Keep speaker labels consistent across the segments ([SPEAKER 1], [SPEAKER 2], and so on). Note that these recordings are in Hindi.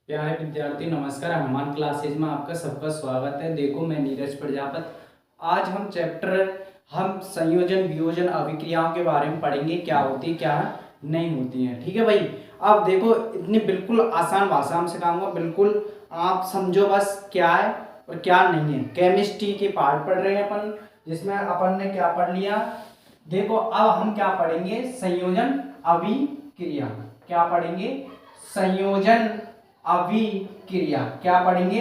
[SPEAKER 1] प्यारे विद्यार्थी नमस्कार। हनुमान क्लासेज में आपका सबका स्वागत है। देखो मैं नीरज प्रजापत। आज हम संयोजन वियोजन अभिक्रियाओं के बारे में पढ़ेंगे, क्या होती है क्या नहीं होती है। ठीक है भाई। अब देखो इतनी बिल्कुल आसान भाषा में सिखाऊंगा, बिल्कुल आप समझो बस क्या है और क्या नहीं है। केमिस्ट्री के पार्ट पढ़ रहे हैं अपन, जिसमें अपन ने क्या पढ़ लिया। देखो अब हम क्या पढ़ेंगे, संयोजन अभिक्रिया। क्या पढ़ेंगे, संयोजन अभिक्रिया। क्या पढ़ेंगे,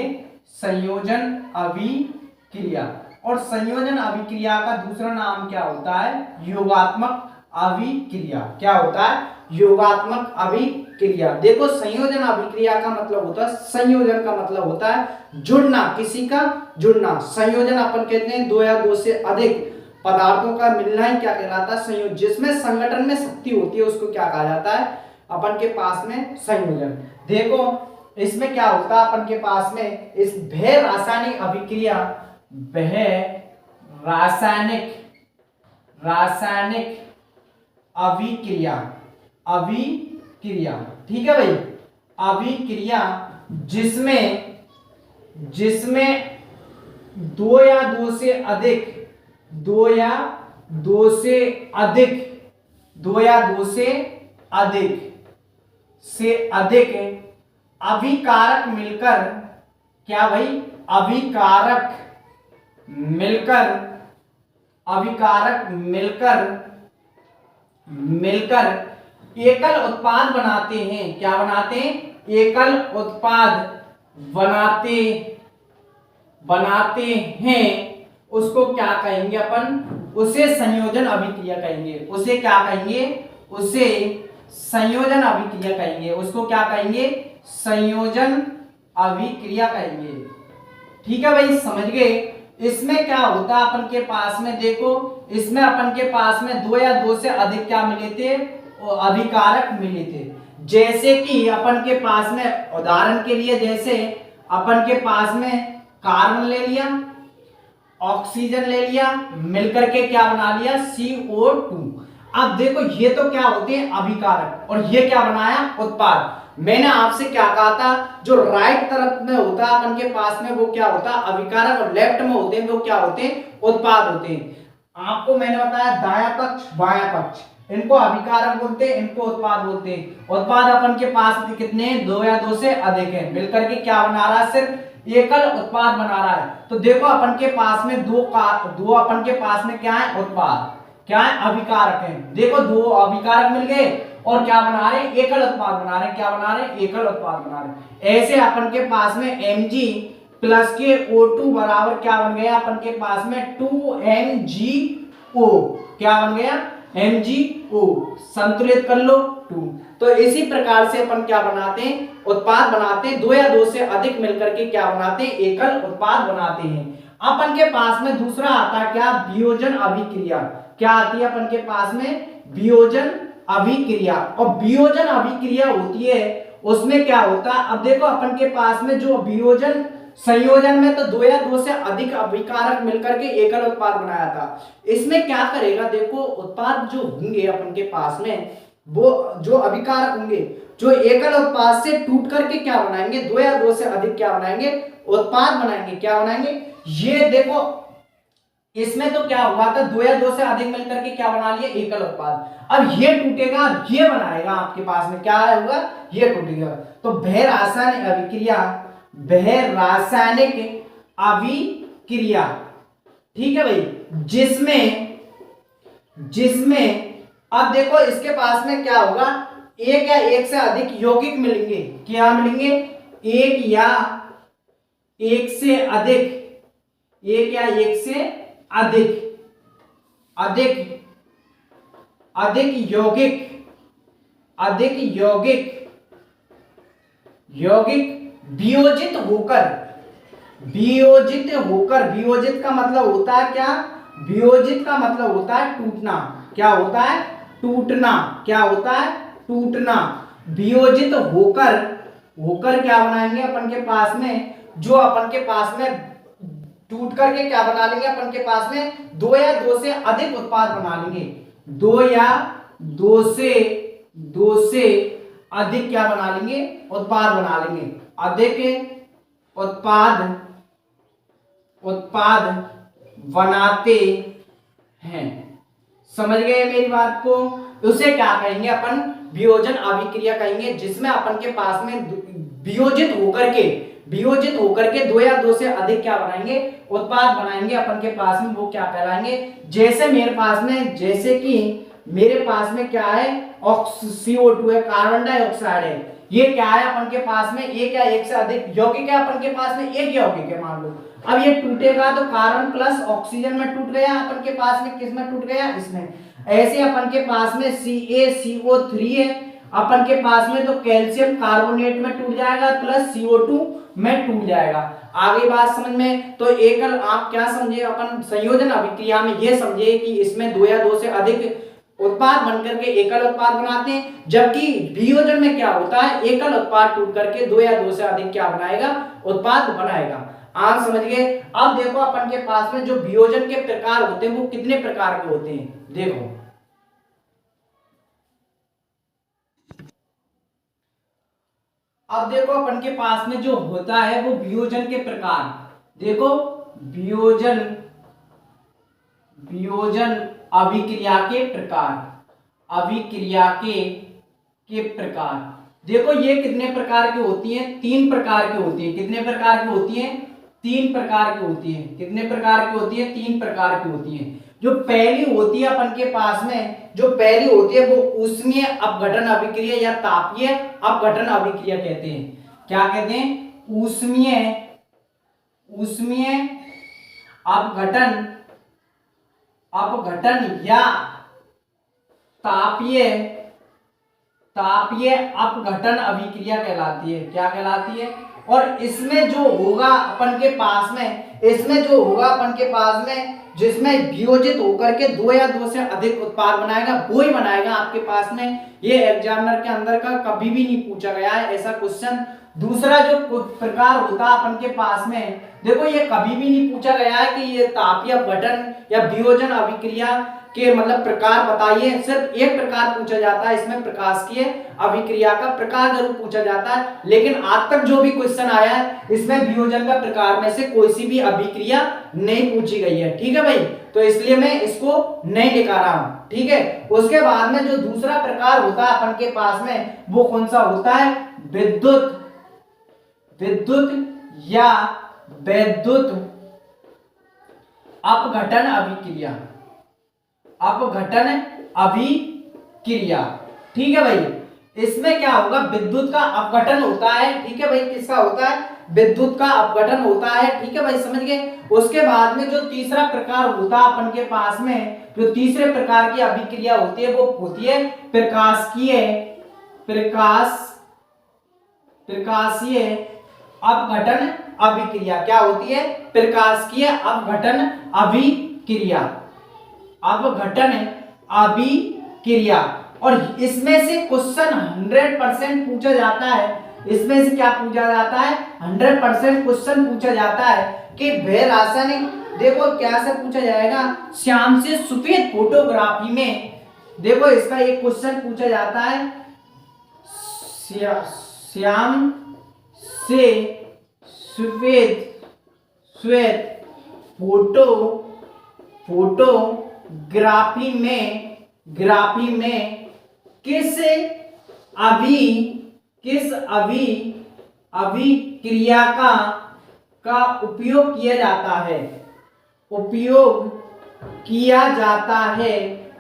[SPEAKER 1] संयोजन अभिक्रिया। और संयोजन अभिक्रिया का दूसरा नाम क्या होता है, योगात्मक अभिक्रिया। क्या होता है, योगात्मक अभिक्रिया। देखो संयोजन अभिक्रिया का मतलब होता है, संयोजन का मतलब होता है जुड़ना, किसी का जुड़ना। संयोजन अपन कहते हैं दो या दो से अधिक पदार्थों का मिलना ही क्या कहलाता है, संयोजन। जिसमें संगठन में शक्ति होती है उसको क्या कहा जाता है अपन के पास में, संयोजन। देखो इसमें क्या होता है अपन के पास में, इस भय रासायनिक अभिक्रिया, भय रासायनिक अभिक्रिया, अभिक्रिया। ठीक है भाई, अभिक्रिया जिसमें दो या दो से अधिक अभिकारक मिलकर, क्या भाई, अभिकारक मिलकर एकल उत्पाद बनाते हैं। क्या बनाते हैं, एकल उत्पाद बनाते हैं। उसको क्या कहेंगे अपन, उसे संयोजन अभिक्रिया कहेंगे। उसे क्या कहेंगे, उसे संयोजन अभिक्रिया कहेंगे। उसको क्या कहेंगे, संयोजन अभिक्रिया कहेंगे। ठीक है भाई, समझ गए। इसमें क्या होता है अपन के पास में, देखो इसमें अपन के पास में दो या दो से अधिक क्या मिले थे, अभिकारक मिले थे। जैसे कि अपन के पास में उदाहरण के लिए, जैसे अपन के पास में कार्बन ले लिया, ऑक्सीजन ले लिया, मिलकर के क्या बना लिया, CO2। अब देखो ये तो क्या होते हैं अभिकारक, और ये क्या बनाया, उत्पाद। मैंने आपसे क्या कहा था, जो राइट तरफ में होता है अपन के पास में वो क्या होता है, अभिकारक, और लेफ्ट में होते हैं वो क्या होते हैं, उत्पाद होते हैं। आपको मैंने बताया दायां पक्ष बायां पक्ष, इनको अभिकारक बोलते हैं, इनको उत्पाद बोलते हैं। उत्पाद अपन के पास कितने, दो या दो से अधिक है, मिलकर के क्या बना रहा है, सिर्फ एकल उत्पाद बना रहा है। तो देखो अपन के पास में दो अपन के पास में क्या है, उत्पाद, क्या है, अभिकारक है। देखो दो अभिकारक मिल गए और क्या बना रहे, एकल उत्पाद बना रहे। क्या बना रहे, एकल उत्पाद बना रहे। ऐसे अपन के पास में Mg प्लस के O2 बराबर क्या बन गया, अपन के पास में 2MgO। क्या बन गया, MgO। संतुलित कर लो 2। तो इसी प्रकार से अपन क्या बनाते हैं, उत्पाद बनाते हैं। दो या दो से अधिक मिलकर के क्या बनाते हैं, एकल उत्पाद बनाते हैं। अपन के पास में दूसरा आता है क्या, वियोजन अभिक्रिया। क्या आती है अपन के पास में, वियोजन अभिक्रिया। और वियोजन अभिक्रिया होती है, उसमें क्या होता है, अब देखो अपन के पास में जो वियोजन, संयोजन में तो दो या दो से अधिक अभिकारक मिलकर के एकल उत्पाद बनाया था। इसमें क्या करेगा, देखो उत्पाद जो होंगे अपन के पास में, वो जो अभिकारक होंगे, जो एकल उत्पाद से टूट करके क्या बनाएंगे, दो या दो से अधिक क्या बनाएंगे, उत्पाद बनाएंगे। क्या बनाएंगे, ये देखो इसमें तो क्या हुआ था, दो या दो से अधिक मिलकर के क्या बना लिया, एकल उत्पाद। अब ये टूटेगा, ये बनाएगा आपके पास में, क्या होगा, ये टूटेगा। तो भय रासायनिक अभिक्रिया, भय रासायनिक अभिक्रिया। ठीक है भाई, जिसमें अब देखो इसके पास में क्या होगा, एक या एक से अधिक यौगिक मिलेंगे। क्या मिलेंगे, एक या एक से अधिक, एक या एक से अधिक यौगिक वियोजित का मतलब होता है क्या, वियोजित का मतलब होता है टूटना। क्या होता है, टूटना। क्या होता है, टूटना। वियोजित होकर क्या बनाएंगे अपन के पास में, जो अपन के पास में टूट करके क्या बना लेंगे, अपन के पास में दो या दो से अधिक उत्पाद बना लेंगे। दो से अधिक क्या बना लेंगे, उत्पाद बना लेंगे, अधिक उत्पाद बनाते हैं। समझ गए मेरी बात को? उसे क्या कहेंगे अपन, वियोजन अभिक्रिया कहेंगे, जिसमें अपन के पास में वियोजित होकर के दो या दो से अधिक क्या बनाएंगे, उत्पाद बनाएंगे अपन के पास में, वो क्या कहलाएंगे। जैसे मेरे पास में क्या है, CO2 है, कार्बन डाइऑक्साइड है, ये क्या है अपन के पास में, एक या एक से अधिक यौगिक है अपन के पास में, एक यौगिक है मान लो। अब ये टूटेगा तो कार्बन प्लस ऑक्सीजन में टूट गया अपन के पास में, किस में टूट गया, इसमें। ऐसे अपन के पास में CaCO3 है अपन के पास में, तो कैल्शियम कार्बोनेट में टूट जाएगा प्लस CO2 में टूट जाएगा। आगे बात समझ में? तो एकल आप क्या समझे, अपन संयोजन अभिक्रिया में ये समझे कि इसमें दो या दो से अधिक उत्पाद बनकर के एकल उत्पाद बनाते हैं, जबकि वियोजन में क्या होता है, एकल उत्पाद टूट करके दो या दो से अधिक क्या बनाएगा, उत्पाद बनाएगा। आप समझ गए? अब देखो अपन के पास में जो वियोजन के प्रकार होते हैं वो कितने प्रकार के होते हैं, देखो। अब देखो अपन के पास में जो होता है वो वियोजन के प्रकार, देखो वियोजन अभिक्रिया के प्रकार, देखो ये कितने प्रकार की होती हैं, 3 प्रकार की होती हैं। कितने प्रकार की होती हैं, 3 प्रकार की होती हैं। कितने प्रकार की होती है, 3 प्रकार की होती हैं। जो पहली होती है अपन के पास में, जो पहली होती है वो ऊष्मीय अपघटन अभिक्रिया या तापीय अपघटन अभिक्रिया कहते हैं। क्या कहते हैं, ऊष्मीय अपघटन या तापीय अपघटन अभिक्रिया कहलाती है। क्या कहलाती है? और इसमें जो होगा अपन के पास में, जिसमें वियोजित होकर के दो या दो से अधिक उत्पाद बनाएगा, वो ही बनाएगा आपके पास में। ये एग्जामिनर के अंदर का कभी भी नहीं पूछा गया है ऐसा क्वेश्चन। दूसरा जो प्रकार होता है अपन के पास में, देखो ये कभी भी नहीं पूछा गया है कि ये तापीय अपघटन या वियोजन अभिक्रिया के मतलब प्रकार बताइए। सिर्फ एक प्रकार पूछा जाता है इसमें, प्रकाशिकीय अभिक्रिया का प्रकार जरूर पूछा जाता है, लेकिन आज तक जो भी क्वेश्चन आया है इसमें वियोजन का प्रकार में से कोई सी भी अभिक्रिया नहीं पूछी गई है। ठीक है भाई, तो इसलिए मैं इसको नहीं लिखा रहा हूं। ठीक है, उसके बाद में जो दूसरा प्रकार होता है अपन के पास में, वो कौन सा होता है, विद्युत या वैद्युत अपघटन अभिक्रिया। ठीक है भाई, इसमें क्या होगा, विद्युत का अपघटन होता है। ठीक है भाई, किसका होता है, विद्युत का अपघटन होता है। ठीक है भाई, समझ गए। उसके बाद में जो तीसरा प्रकार होता है अपन के पास में, जो तीसरे प्रकार की अभिक्रिया होती है वो होती है प्रकाशीय अपघटन अभिक्रिया। क्या होती है, प्रकाशिकीय अपघटन अभिक्रिया। और इसमें से क्वेश्चन 100% पूछा जाता है। इसमें से क्या पूछा जाता है, 100% क्वेश्चन पूछा जाता है कि वह रासायनिक, देखो क्या से पूछा जाएगा, श्याम से सफेद फोटोग्राफी में। देखो इसका एक क्वेश्चन पूछा जाता है, श्याम से सफेद फोटोग्राफी में किस अभिक्रिया का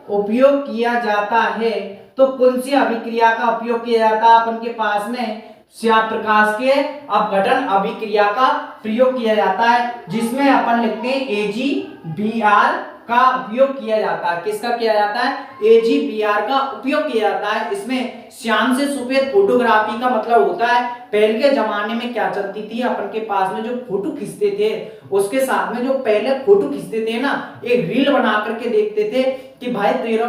[SPEAKER 1] उपयोग किया जाता है। तो कौन सी अभिक्रिया का उपयोग किया जाता है अपन के पास में, प्रकाश के अपघटन अभिक्रिया का प्रयोग किया जाता है, जिसमें अपन लिखते हैं AgBr का उपयोग किया जाता है। किसका किया जाता है, AgBr का उपयोग किया जाता है। इसमें श्याम से सफेद फोटोग्राफी का मतलब होता है, पहले के जमाने में क्या चलती थी, अपन के पास में जो फोटो खींचते थे उसके साथ में जो पहले फोटो खींचते थे ना, एक रील बना करके देखते थे कि भाई तेरा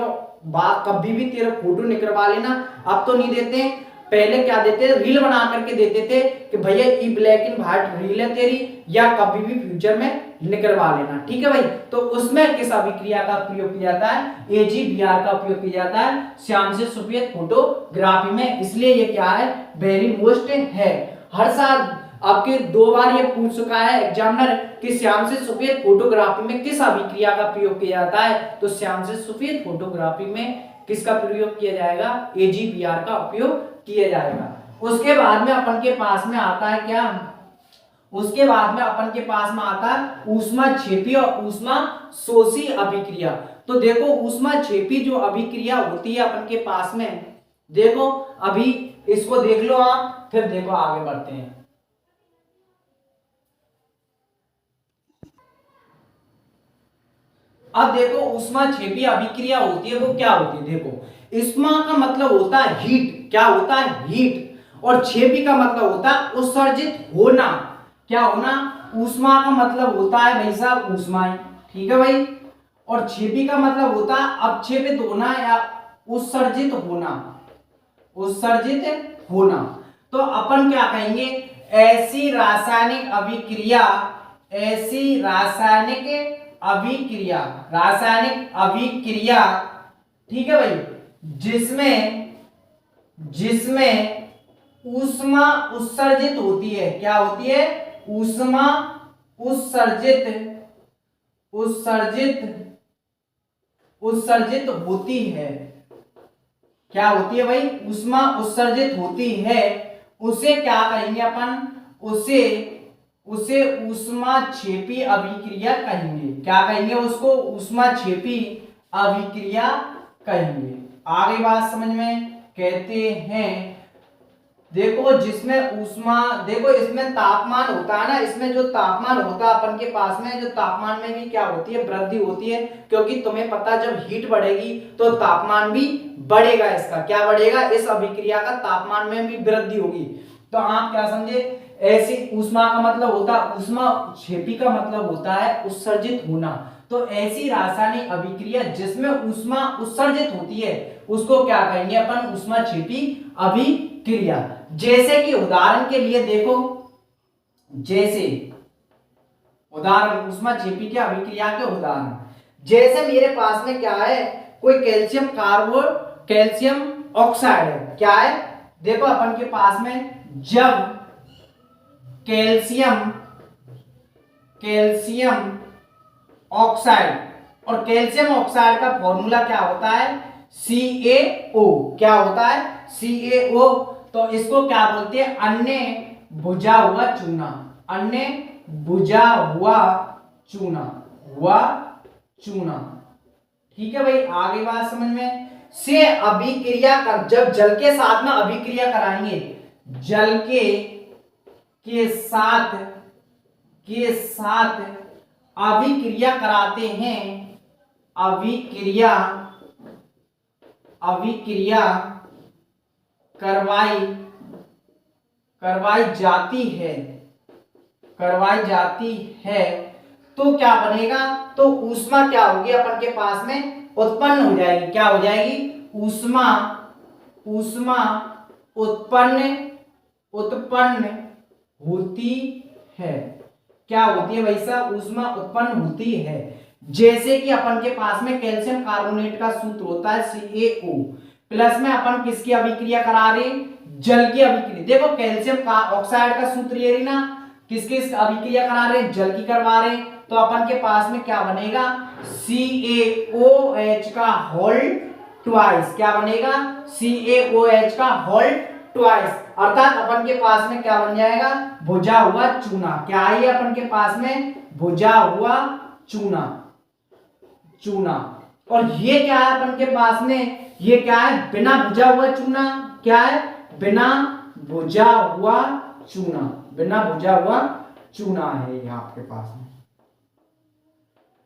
[SPEAKER 1] कभी भी तेरा फोटो निकलवा लेना। अब तो नहीं देते हैं, पहले क्या देते थे, रील बना करके देते थे कि भैया ये ब्लैक एंड व्हाइट रील है तेरी, या कभी भी फ्यूचर में निकलवा लेना, ठीक है भाई। तो उसमें किस अभिक्रिया का प्रयोग किया जाता है, AGBR का प्रयोग किया जाता है श्याम से सफेद फोटोग्राफी में। इसलिए ये क्या है, वेरी मोस्ट है। हर साल आपके 2 बार ये पूछ चुका है एग्जामिनर कि श्याम से सफेद फोटोग्राफी में किस अभिक्रिया का प्रयोग किया जाता है, तो श्याम से सफेद फोटोग्राफी में किसका प्रयोग किया जाएगा, AGBR का उपयोग किया जाएगा। उसके बाद में अपन के पास में आता है क्या, उसके बाद में अपन के पास में आता है ऊष्माक्षेपी और ऊष्माशोषी अभिक्रिया। तो देखो ऊष्माक्षेपी जो अभिक्रिया होती है अपन के पास में, देखो अभी इसको देख लो आप, फिर देखो आगे बढ़ते हैं। अब देखो ऊष्माक्षेपी अभिक्रिया होती है वो क्या होती है, देखो ऊष्मा का मतलब होता है हीट, क्या होता है हीट, और क्षेपी का मतलब होता है उत्सर्जित होना, क्या होना, ऊष्मा का मतलब होता है भाई साहब ऊष्माएं, ठीक है भाई, और क्षेपी का मतलब होता है अपक्षेपित होना या उत्सर्जित होना, उत्सर्जित होना। तो अपन क्या कहेंगे, ऐसी रासायनिक अभिक्रिया, ऐसी रासायनिक अभिक्रिया, रासायनिक अभिक्रिया, ठीक है भाई, जिसमें जिसमें ऊष्मा उत्सर्जित होती है, क्या होती है, ऊष्मा उत्सर्जित उत्सर्जित उत्सर्जित होती है, क्या होती है भाई, ऊष्मा उत्सर्जित होती है, उसे क्या कहेंगे अपन, उसे उसे ऊष्माक्षेपी अभिक्रिया कहेंगे, क्या कहेंगे उसको, ऊष्माक्षेपी अभिक्रिया कहेंगे। आगे बात समझ में, कहते हैं देखो जिसमें ऊष्मा, देखो इसमें तापमान होता है ना, इसमें जो तापमान होता है अपन के पास में, जो तापमान में भी क्या होती है, वृद्धि होती है, क्योंकि तुम्हें पता जब हीट बढ़ेगी तो तापमान भी बढ़ेगा, इसका क्या बढ़ेगा, इस अभिक्रिया का तापमान में भी वृद्धि होगी। तो आप क्या समझे, ऐसी ऊष्मा का मतलब होता है, ऊष्माक्षेपी का मतलब होता है उत्सर्जित होना। तो ऐसी रासायनिक अभिक्रिया जिसमें ऊष्मा उत्सर्जित होती है उसको क्या कहेंगे अपन, ऊष्माक्षेपी अभिक्रिया। जैसे कि उदाहरण के लिए देखो, जैसे उदाहरण ऊष्माक्षेपी की अभिक्रिया के उदाहरण, जैसे मेरे पास में क्या है, कोई कैल्शियम कार्बोनेट, कैल्शियम ऑक्साइड है, क्या है, देखो अपन के पास में जब कैल्शियम कैल्शियम ऑक्साइड, और कैल्शियम ऑक्साइड का फॉर्मूला क्या होता है, CaO, क्या होता है, CaO। तो इसको क्या बोलते हैं, अन्य बुझा हुआ चूना, अन्य बुझा हुआ चूना, चूना, ठीक है भाई। आगे बात समझ में, से अभिक्रिया कर, जब जल के साथ में अभिक्रिया कराएंगे, जल के साथ अभिक्रिया कराते हैं, अभिक्रिया करवाई जाती है, तो क्या बनेगा, तो ऊष्मा क्या होगी अपन के पास में उत्पन्न हो जाएगी, क्या हो जाएगी, ऊष्मा उत्पन्न होती है, क्या होती है भाई साहब, ऊष्मा उत्पन्न होती है। जैसे कि अपन के पास में कैल्शियम कार्बोनेट का सूत्र होता है CaO, प्लस में अपन किसकी अभिक्रिया करा रहे, जल की अभिक्रिया। देखो कैल्शियम का ऑक्साइड का सूत्र ये रही ना, किसकी अभिक्रिया करा रहे, जल की करवा रहे, तो अपन के पास में क्या बनेगा, CaOH का होल ट्वाइस, क्या बनेगा, CaOH का होल ट्वाइस, अर्थात अपन के पास में क्या बन जाएगा, भुजा हुआ चूना, क्या है अपन के पास में, भुजा हुआ चूना। और ये क्या है अपन के पास में, ये क्या है, बिना भुजा हुआ चूना, क्या है, बिना भुजा हुआ चूना है ये आपके पास में,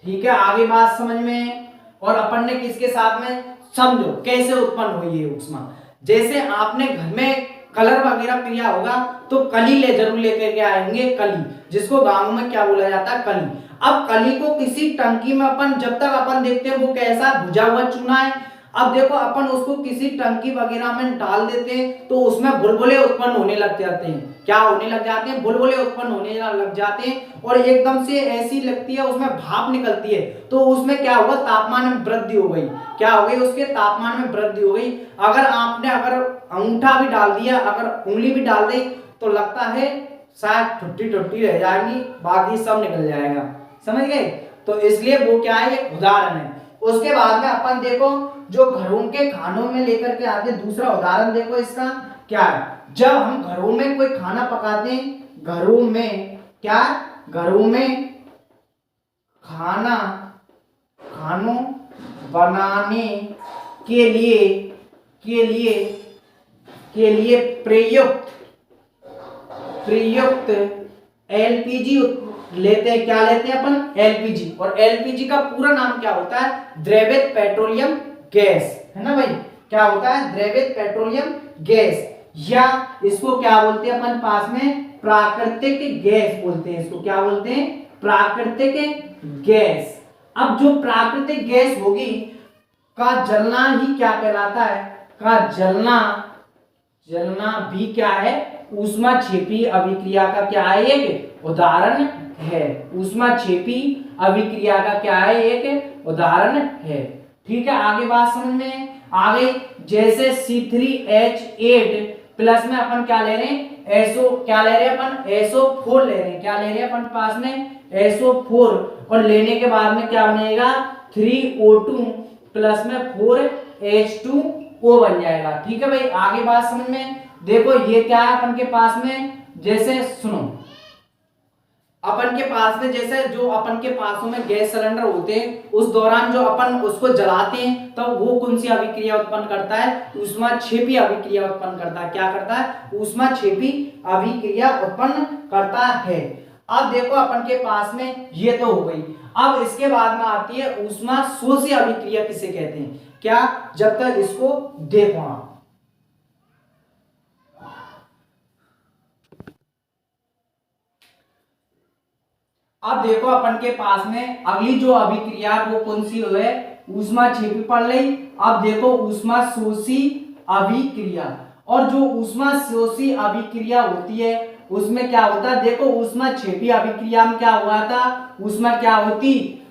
[SPEAKER 1] ठीक है। आगे बात समझ में, और अपन ने किसके साथ में, समझो कैसे उत्पन्न हुई है ऊष्मा। जैसे आपने घर में कलर वगैरह किया होगा तो कली जरूर लेकर के आएंगे, कली, जिसको गांव में क्या बोला जाता है, कली। अब कली को किसी टंकी में अपन जब तक अपन देखते हैं वो कैसा भुजा हुआ चूना है, अब देखो अपन उसको किसी टंकी वगैरह में डाल देते हैं तो उसमें बुलबुले उत्पन्न होने लग जाते हैं। क्या होने लग जाते हैं? बुलबुले उत्पन्न होने लग जाते हैं और एकदम से ऐसी लगती है, उसमें भाप निकलती है, तो उसमें क्या हुआ? तापमान में वृद्धि हो गई। क्या हो गई? उसके तापमान में वृद्धि हो गई। अगर आपने अगर अंगूठा भी डाल दिया, अगर उंगली भी डाल दी, तो लगता है शायद टुट्टी टुट्टी रह जाएगी, बाकी सब निकल जाएगा। समझ गए? तो इसलिए वो क्या है? एक उदाहरण है। उसके बाद में अपन देखो जो घरों के खानों में लेकर के आते, दूसरा उदाहरण देखो इसका क्या है। जब हम घरों में कोई खाना पकाते हैं, घरों में क्या, घरों में खानों बनाने के लिए प्रयुक्त एलपीजी लेते हैं। क्या लेते हैं अपन? एलपीजी। और एलपीजी का पूरा नाम क्या होता है? द्रवित पेट्रोलियम गैस, है ना भाई? क्या होता है? द्रवित पेट्रोलियम गैस, या इसको क्या बोलते हैं अपन पास में? प्राकृतिक गैस बोलते हैं। इसको क्या बोलते हैं? प्राकृतिक गैस। अब जो प्राकृतिक गैस होगी का जलना ही क्या कहलाता है? का जलना भी क्या है? ऊष्माक्षेपी अभिक्रिया का क्या है? एक उदाहरण है। ऊष्माक्षेपी अभिक्रिया का क्या है? एक उदाहरण है। ठीक है, आगे बात समझ में आ गई। जैसे C3H8 प्लस में अपन क्या ले रहे हैं? क्या ले रहे हैं अपन? SO4 ले रहे हैं। क्या ले रहे हैं अपन पास में? SO4। और लेने के बाद में क्या बनेगा? 3O2 प्लस में 4H2O बन जाएगा। ठीक है भाई, आगे बात समझ में देखो। ये क्या है अपन के पास में? जैसे सुनो, अपन के पास में जैसे जो अपन के पासों में गैस सिलेंडर होते हैं, उस दौरान जो अपन उसको जलाते हैं तो वो कौन सी अभिक्रिया उत्पन्न करता है? ऊष्माक्षेपी अभिक्रिया उत्पन्न करता है। क्या करता है? ऊष्माक्षेपी अभिक्रिया उत्पन्न करता है। अब देखो अपन के पास में ये तो हो गई। अब इसके बाद में आती है ऊष्माशोषी अभिक्रिया किसे कहते हैं? क्या? जब तक इसको देखो आप, अब देखो अपन के पास में अगली जो अभिक्रिया वो कौन सी है? ऊष्माक्षेपी पढ़ ली। अब देखो ऊष्माशोषी अभिक्रिया। और जो ऊष्माशोषी अभिक्रिया होती है उसमें क्या होता है? देखो ऊष्माक्षेपी अभिक्रिया में क्या हुआ था? ऊष्मा क्या होती?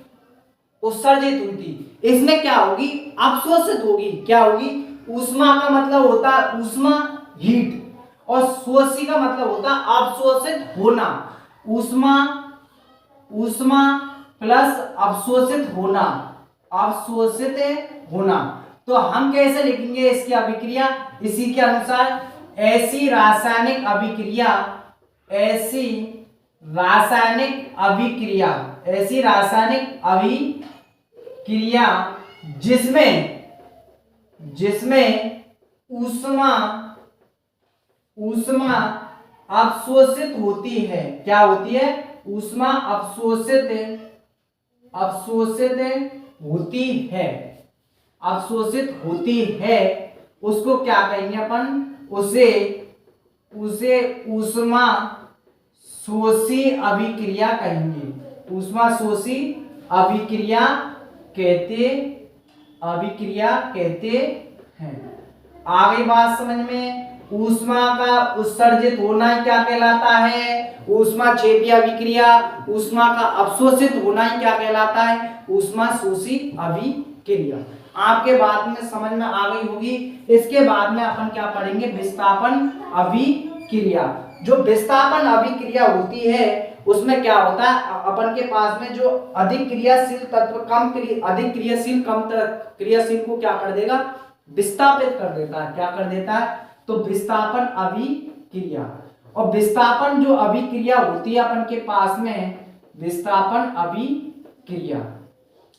[SPEAKER 1] उत्सर्जित हुई थी। इसमें क्या होगी? अवशोषित होगी। क्या होगी? ऊष्मा का मतलब होता है ऊष्मा, हीट, और शोषी का मतलब होता है अवशोषित होना। ऊष्मा प्लस अवशोषित होना। तो हम कैसे लिखेंगे इसकी अभिक्रिया? इसी के अनुसार ऐसी रासायनिक अभिक्रिया जिसमें ऊष्मा अवशोषित होती है। क्या होती है? ऊष्मा अवशोषित होती है। उसको क्या कहेंगे अपन? उसे ऊष्मा शोषी अभिक्रिया कहेंगे। ऊष्मा शोषी अभिक्रिया कहते हैं। आगे बात समझ में। ऊष्मा का उत्सर्जित होना क्या कहलाता है? ऊष्माक्षेपी अभिक्रिया। ऊष्मा का अवशोषित होना ही क्या कहलाता है? ऊष्माशोषी अभिक्रिया। आपके बात में समझ में आ गई होगी। इसके बाद में अपन क्या पढ़ेंगे? विस्थापन अभिक्रिया। जो विस्थापन अभिक्रिया होती है उसमें क्या होता है? अपन के पास में जो अधिक क्रियाशील तत्व अधिक कम क्रियाशील को क्या कर देगा? विस्थापित कर देता है। क्या कर देता है? तो विस्थापन अभिक्रिया। और विस्थापन जो अभिक्रिया होती है अपन के पास में, विस्थापन अभिक्रिया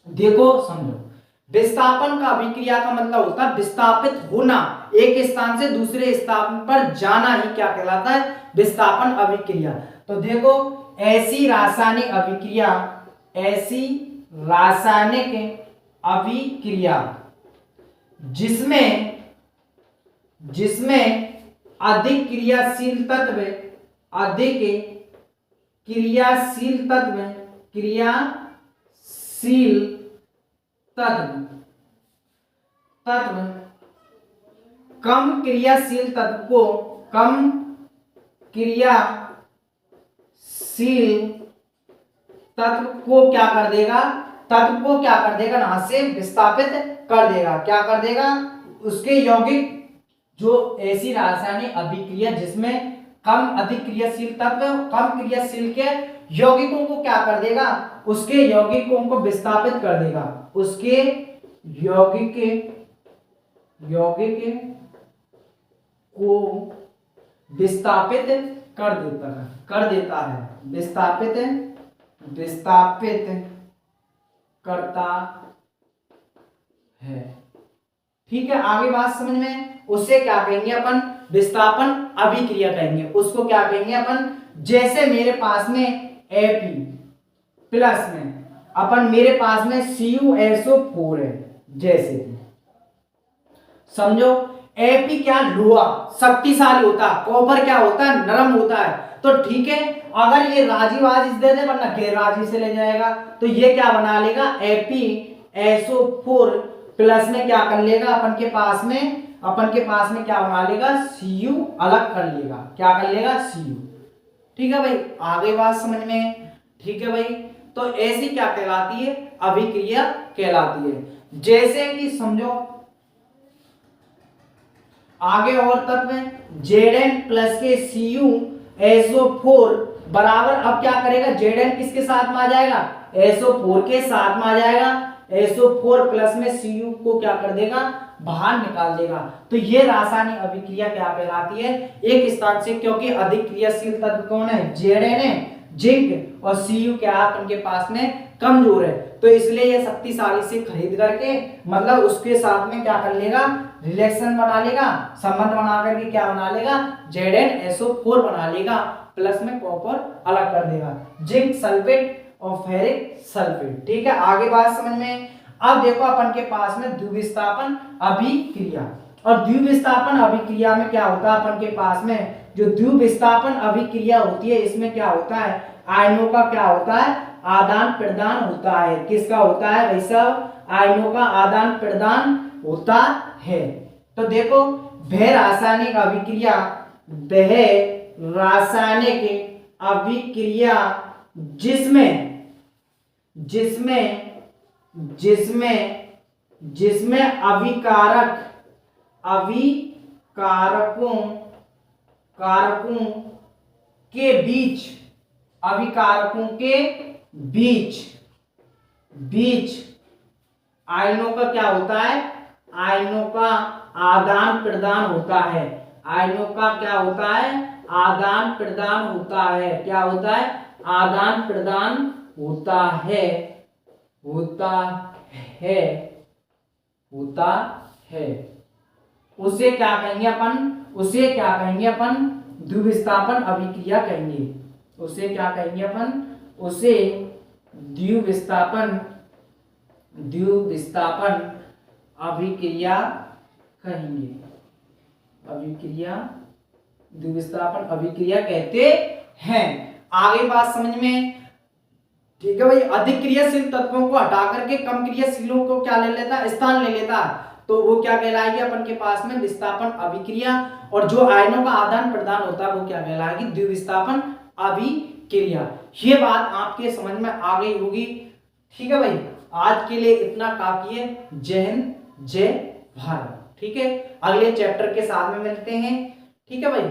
[SPEAKER 1] देखो समझो। विस्थापन का अभिक्रिया का मतलब होता है विस्थापित होना, एक स्थान से दूसरे स्थान पर जाना ही क्या कहलाता है? विस्थापन अभिक्रिया। तो देखो ऐसी रासायनिक अभिक्रिया जिसमें अधिक क्रियाशील तत्व कम क्रियाशील तत्व को कम क्रियाशील तत्व को क्या कर देगा, तत्व को क्या कर देगा ना से विस्थापित कर देगा। क्या कर देगा, उसके यौगिक जो ऐसी रासायनिक अभिक्रिया जिसमें कम अधिक क्रियाशील तत्व कम क्रियाशील के यौगिकों को क्या कर देगा, उसके यौगिकों को विस्थापित कर देगा, उसके यौगिक को विस्थापित कर देता है विस्थापित करता है। ठीक है, आगे बात समझ में। उससे क्या कहेंगे अपन, विस्थापन अभिक्रिया कहेंगे। उसको क्या कहेंगे अपन, जैसे मेरे पास में Ap प्लस में अपन मेरे पास में CuSO4 है, जैसे समझो Ap क्या लोहा शक्तिशाली होता है, कॉपर क्या होता है नरम होता है। तो ठीक है, अगर ये राजी वाजी दे दे वरना गैर राजी से ले जाएगा, तो ये क्या बना लेगा ApSO4 प्लस में क्या कर लेगा अपन के पास में क्या बना लेगा Cu अलग कर लेगा। क्या कर लेगा Cu। ठीक है भाई, आगे बात समझ में। ठीक है भाई, तो ऐसी क्या कहलाती है, अभिक्रिया कहलाती है। जैसे कि समझो आगे और तत्व Zn प्लस के CuSO4 बराबर, अब क्या करेगा Zn किसके साथ में आ जाएगा, SO4 के साथ में आ जाएगा। SO4 प्लस में Cu को क्या कर देगा, बाहर निकाल देगा। तो ये रासायनिक अभिक्रिया क्या कहलाती है, एक स्थान से, क्योंकि अधिक क्रियाशील तत्व कौन है, Zn है, जिंक, और Cu क्या है उनके पास में कमजोर है, तो इसलिए ये शक्तिशाली से खरीद करके मतलब उसके साथ में क्या कर लेगा, रिलेशन बना लेगा, संबंध बना करके क्या बना लेगा, ZnSO4 बना लेगा, प्लस में कॉपर अलग कर देगा, जिंक सल्फेट और फेरिक सल्फेट। ठीक है, आगे बात समझ में। अब देखो अपन के पास में द्विविस्थापन अभिक्रिया, और द्विविस्थापन अभिक्रिया में क्या होता है, अपन के पास में जो द्विविस्थापन अभिक्रिया होती है इसमें क्या होता है, आयनों का क्या होता है, आदान प्रदान होता है। किसका होता है भाई साहब, आयनों का आदान प्रदान होता है। तो देखो वह रासायनिक अभिक्रिया जिसमें कारकों के बीच आयनों का क्या होता है, आयनों का आदान प्रदान होता है। आयनों का क्या होता है, आदान प्रदान होता है। क्या होता है, आदान प्रदान होता है। उसे क्या कहेंगे अपन, द्विविस्थापन अभिक्रिया कहेंगे। उसे क्या कहेंगे अपन, उसे द्विविस्थापन अभिक्रिया कहेंगे। द्विविस्थापन अभिक्रिया कहते हैं। आगे बात समझ में। ठीक है भाई, अधिक क्रियाशील तत्वों को हटा करके कम क्रियाशीलों को क्या ले लेता, स्थान ले लेता, तो वो क्या कहलाएगी अपन के पास में विस्थापन अभिक्रिया। और जो आयनों का आदान प्रदान होता है वो क्या कहलाएगी, द्विविस्थापन अभिक्रिया। ये बात आपके समझ में आ गई होगी। ठीक है भाई, आज के लिए इतना काफी है। जय हिंद, जय भारत। ठीक है, अगले चैप्टर के साथ में मिलते हैं। ठीक है भाई।